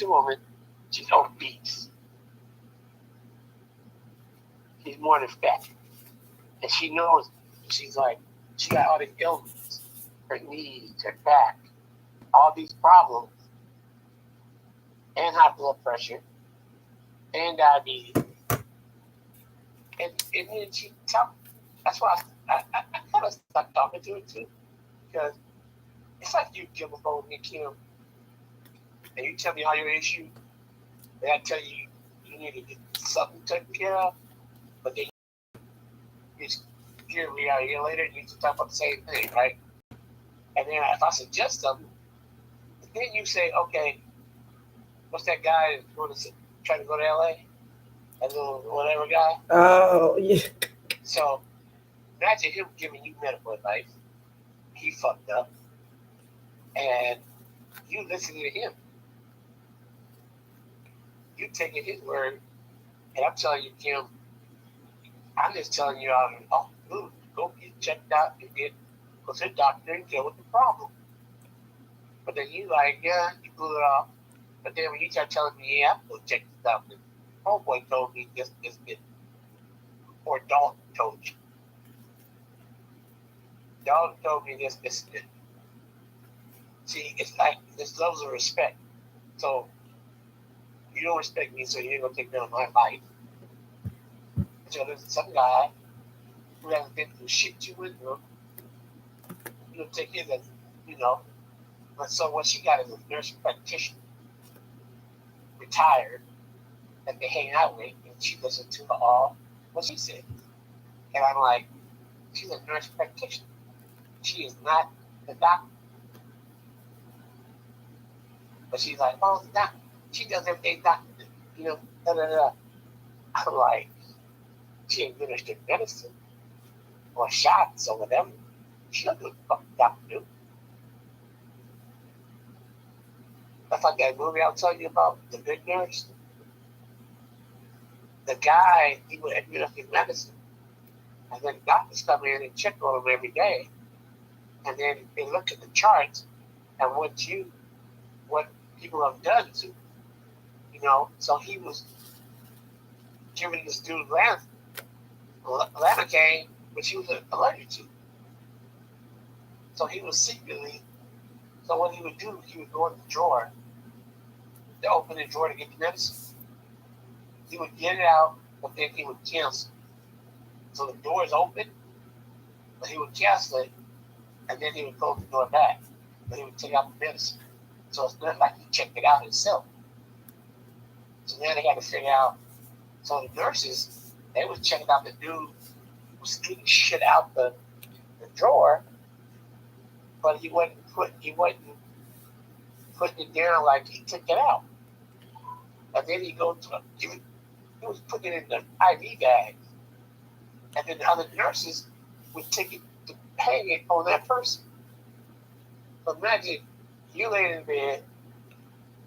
a woman. She's obese. She's more than fat. And she knows, she's like, she got all the illness, her knees, her back, all these problems, and high blood pressure, and diabetes. And then she tell, that's why I kind of stopped talking to her too, because it's like you give a phone to Kim, and you tell me all your issues, and I tell you you need to get something taken care of, but then you just hear me out a year later, and you just talk about the same thing, right? And then if I suggest something, then you say, okay, what's that guy trying to go to LA? That little whatever guy. Oh, yeah. So imagine him giving you medical advice. He fucked up, and you listen to him. You taking his word, and I'm telling you, Kim, I'm just telling you out of blue, go get checked out and go to the doctor and deal with the problem. But then you like, yeah, you blew it off. But then when you start telling me, yeah, I'm going to check this out, and homeboy told me this, or Dalton told you. Dalton told me this, and this. See, it's like there's levels of respect. So you don't respect me, so you ain't gonna take none of my life. So there's some guy who hasn't been through shit you went through. You don't take his, you know. But so what she got is a nurse practitioner, retired, that they hang out with, and she listens to all what she says. And I'm like, she's a nurse practitioner. She is not the doctor. But she's like, oh, the doctor. She does everything doctor do. You know, da da da. I'm like, she administered medicine or shots or whatever. She don't do what the fuck the doctor do. That's like that movie I was telling you about, The Good Nurse. The guy, he would administer medicine. And then doctors come in and check on him every day. And then they look at the charts and what people have done to, you know. So he was giving this dude Lanacane, which he was allergic to. So he was secretly, so what he would do, he would go in the drawer, to open the drawer to get the medicine. He would get it out, but then he would cancel. So the door is open, but he would cancel it, and then he would close the door back. But he would take out the medicine. So it's not like he checked it out himself. So now they got to figure out. So the nurses, they was checking out the dude was getting shit out the drawer, but he wasn't putting it down like he took it out. And then he was putting it in the IV bag. And then the other nurses would take it to hang it on that person. So imagine you laying in bed,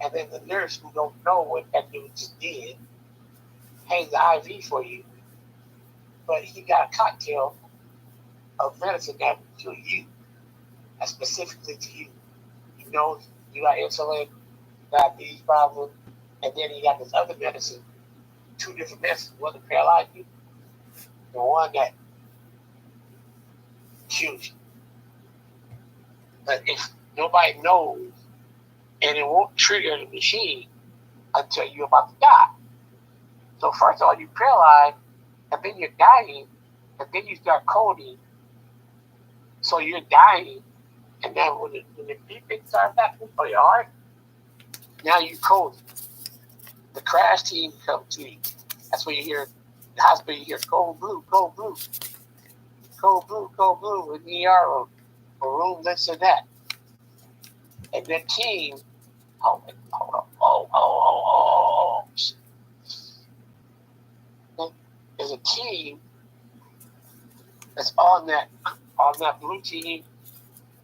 and then the nurse who don't know what that dude just did hangs the IV for you, but he got a cocktail of medicine that would kill you, and specifically to you. You know, you got insulin, diabetes problem, and then he got this other medicine, two different medicines, one to paralyze you, and one that kills you. But if nobody knows, and it won't trigger the machine until you're about to die. So first of all, you paralyze, and then you're dying, and then you start coding. So you're dying, and then when the beeping starts happening for your heart, now you code. The crash team comes to you. That's where you hear the hospital. You hear cold blue, cold blue, cold blue, cold blue in the ER room, or room this or that. And then team, hold on, there's a team that's on that blue team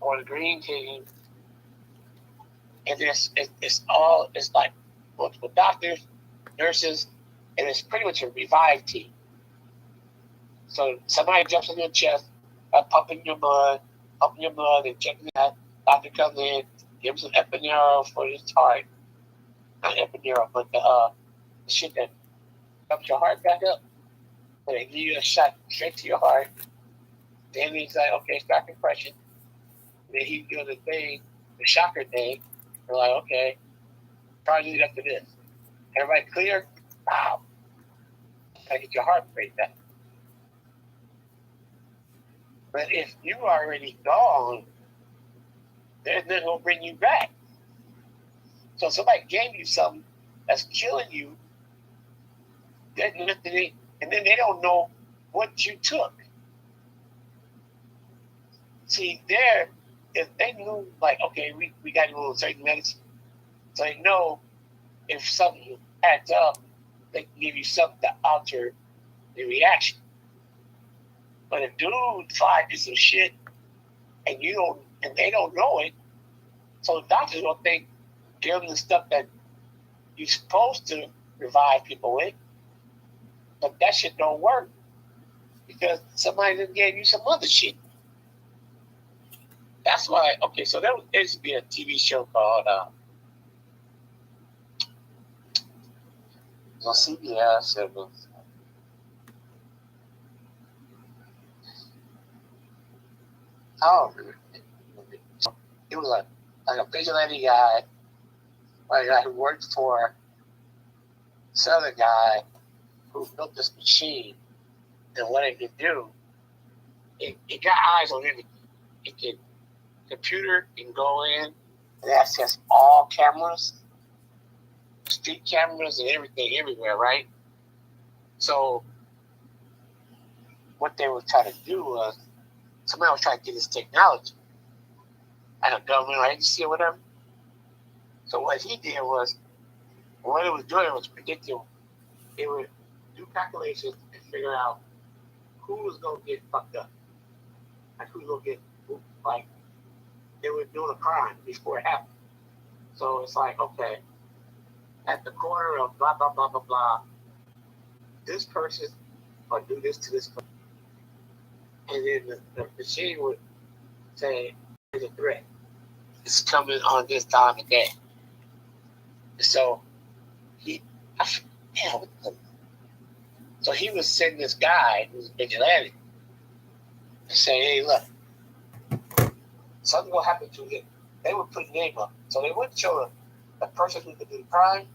or the green team, and it's like multiple doctors, nurses, and it's pretty much a revive team. So somebody jumps on your chest, pumping your blood, and checking that. Doctor comes in, gives him epidural for his heart, not epidural, but the shit that pumps your heart back up, so they give you a shot straight to your heart. Then he's like, okay, start compression. And then he's doing the thing, the shocker thing. We're like, okay, probably lead up to this. Everybody clear? Wow. I get your heart rate back. But if you already gone, there's nothing gonna bring you back. So somebody gave you something that's killing you, there's nothing, and then they don't know what you took. See, there, if they knew, like, okay, we got you a certain medicine, so they know if something adds up, they can give you something to alter the reaction. But if dude finds you some shit and they don't know it, so the doctors don't think give them the stuff that you're supposed to revive people with, but that shit don't work because somebody just gave you some other shit. That's why. Okay, so there used to be a TV show called on CBS. It was it was like a vigilante guy, like a guy who worked for this other guy who built this machine, and what it could do, it got eyes on everything. It can computer can go in and access all cameras, street cameras, and everything everywhere, right? So what they were trying to do was somebody was trying to get this technology at a government agency or whatever. So what he did was, what it was doing was predicting. It would do calculations and figure out who was going to get fucked up. Like who's going to get, like, they were doing a crime before it happened. So it's like, okay, at the corner of blah, blah, blah, blah, blah, this person or do this to this person. And then the machine would say, there's a threat. It's coming on this time of day. So so he was sending this guy who's a vigilante and say, hey, look, something will happen to him. They would put name up. So they wouldn't show the person who did the crime.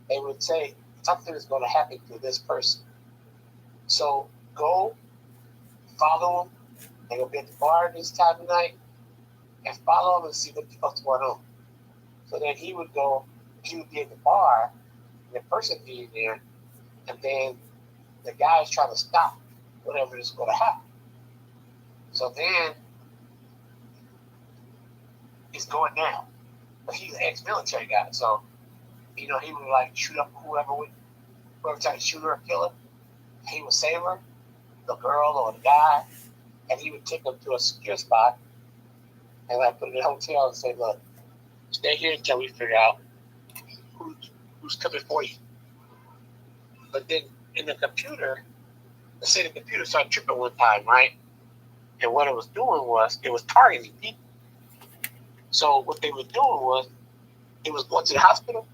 They would say something is going to happen to this person. So go follow him. They're going to be at the bar this time of night and follow him and see what the fuck's going on. So then he would be at the bar, and the person being there, and then the guy's trying to stop whatever is going to happen. So then it's going down. But he's an ex-military guy, so he would like shoot up whoever tried to shoot her or kill her. He would save her, the girl or the guy, and he would take them to a secure spot and like put them in a hotel and say, look, stay here until we figure out who's coming for you. But then in the computer, let's say the computer started tripping one time, right? And what it was doing was it was targeting people. So what they were doing was it was going to the hospital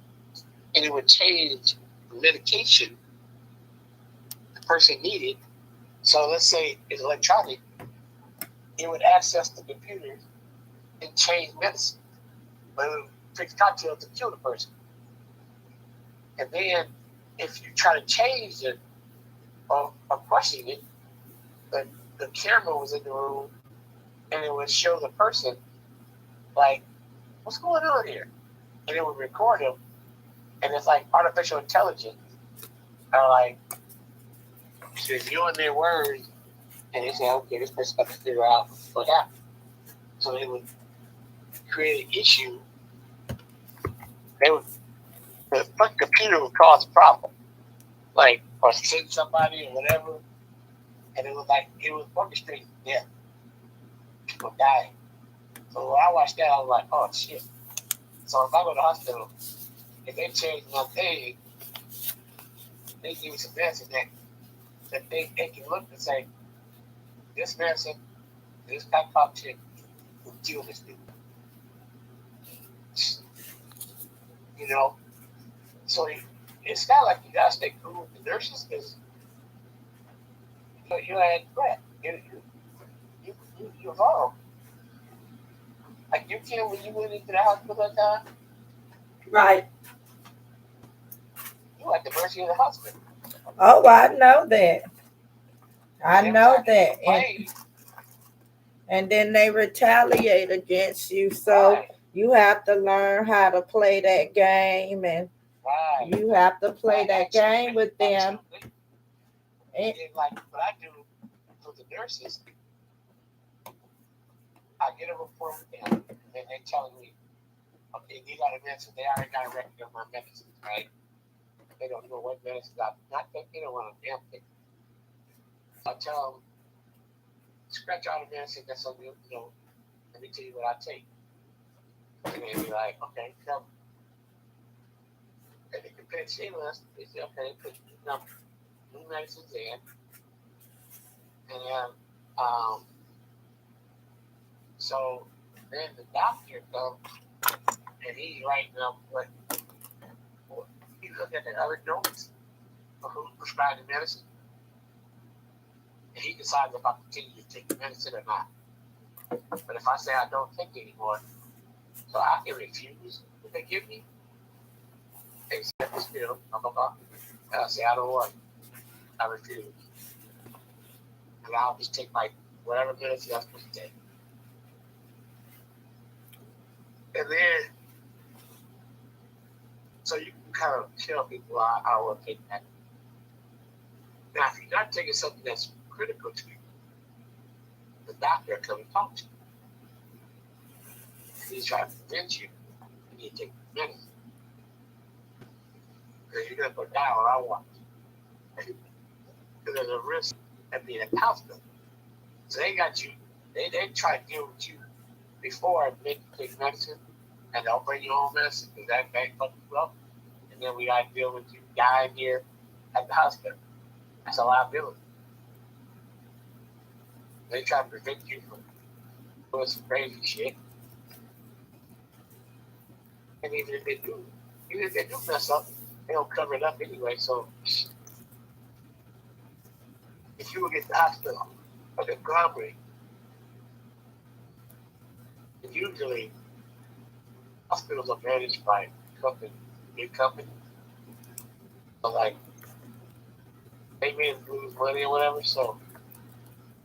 and it would change the medication the person needed. So let's say it's electronic, it would access the computer and change medicine. But it would fix cocktails to kill the person. And then if you try to change it or question it, the camera was in the room and it would show the person like, what's going on here? And it would record him. And it's like artificial intelligence are like reviewing their words and they say, okay, this person's got to figure out what happened. So they would create an issue. The fucking computer would cause a problem. Like, or send somebody or whatever. And it was orchestrating death. People dying. So when I watched that, I was like, oh shit. So if I go to the hospital, if they change one thing, they give me some medicine that they can look and say, this medicine, this concoction will kill this dude. So it's kind of like you gotta stay cool with the nurses because you had threat. You evolved. Like you can when you went into the hospital that time, Right. you at the mercy of the hospital. Oh, I know that. I And every know time you that. complain, And then they retaliate against you. So right, you have to learn how to play that game, and right, you have to play that game absolutely, with them. absolutely. And And, then like what I do for the nurses, I get a report with them, and they telling me, okay, these are the medicines. They already got a record of my medicines, right? They don't know what medicines I'm not taking. They don't want a damn thing. So I tell them, scratch all the medicine that's on you. Let me tell you what I take. And they be like, okay, tell me. And they compare stimulus. They say, okay, put new medicines in, and then so then the doctor comes and he's writing up what he looked at the other notes of who's prescribing medicine, and he decides if I continue to take the medicine or not. But if I say I don't take it anymore, so I can refuse what they give me, they set this bill, blah blah blah. And I say I don't want it. I refuse. And I'll just take my whatever medicine I'm supposed to take. And then so you can kind of tell people I will take that. Now if you're not taking something that's critical to you, the doctor will come and talk to you. And he's trying to convince you need to take medicine. Because you're going to go down what I want. Because there's a risk of being at the hospital. So they got you, they try to deal with you before they make you take medicine, and they'll bring you home medicine because that fuck you up. And then we got to deal with you dying here at the hospital. That's a liability. They try to prevent you from doing some crazy shit. And even if they do mess up, they don't cover it up anyway. So if you would get to the hospital or the conglomerate, usually hospitals are managed by company, big company. So like they may lose money or whatever. So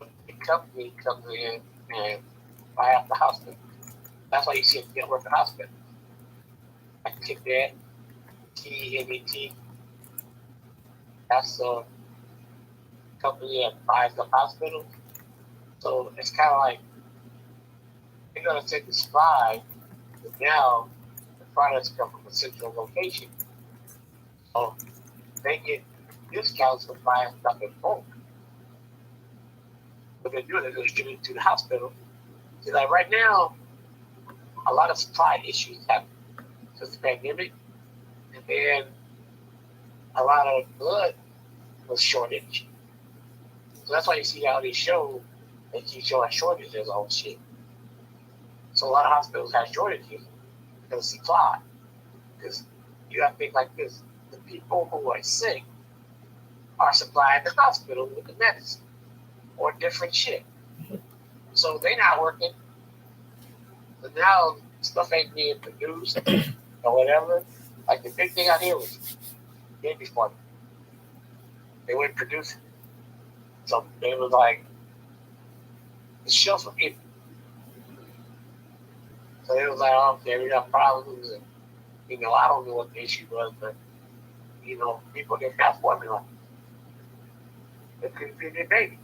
the company comes in and buy out the hospital. That's why you see a network of hospitals. Like Tibet, TMET, that's the company that buys the hospitals. So it's kind of like they're going to take the supply, but now the products come from a central location. So they get discounts for buying stuff in bulk. What they do, they're going to give it to the hospital. See, like right now, a lot of supply issues happen since the pandemic, and then a lot of blood was shortage. So that's why you see how these shows, they keep showing shortages on shit. So a lot of hospitals have shortages because of supply. Because you have to think like this: the people who are sick are supplying the hospital with the medicine or different shit. So they're not working. So now stuff ain't being produced or whatever. Like the big thing out here was baby formula. They wouldn't produce it. So they was like, the shelves were empty. So it was like, oh, okay, we got problems. And, I don't know what the issue was, but, people didn't have formula. They couldn't feed their baby.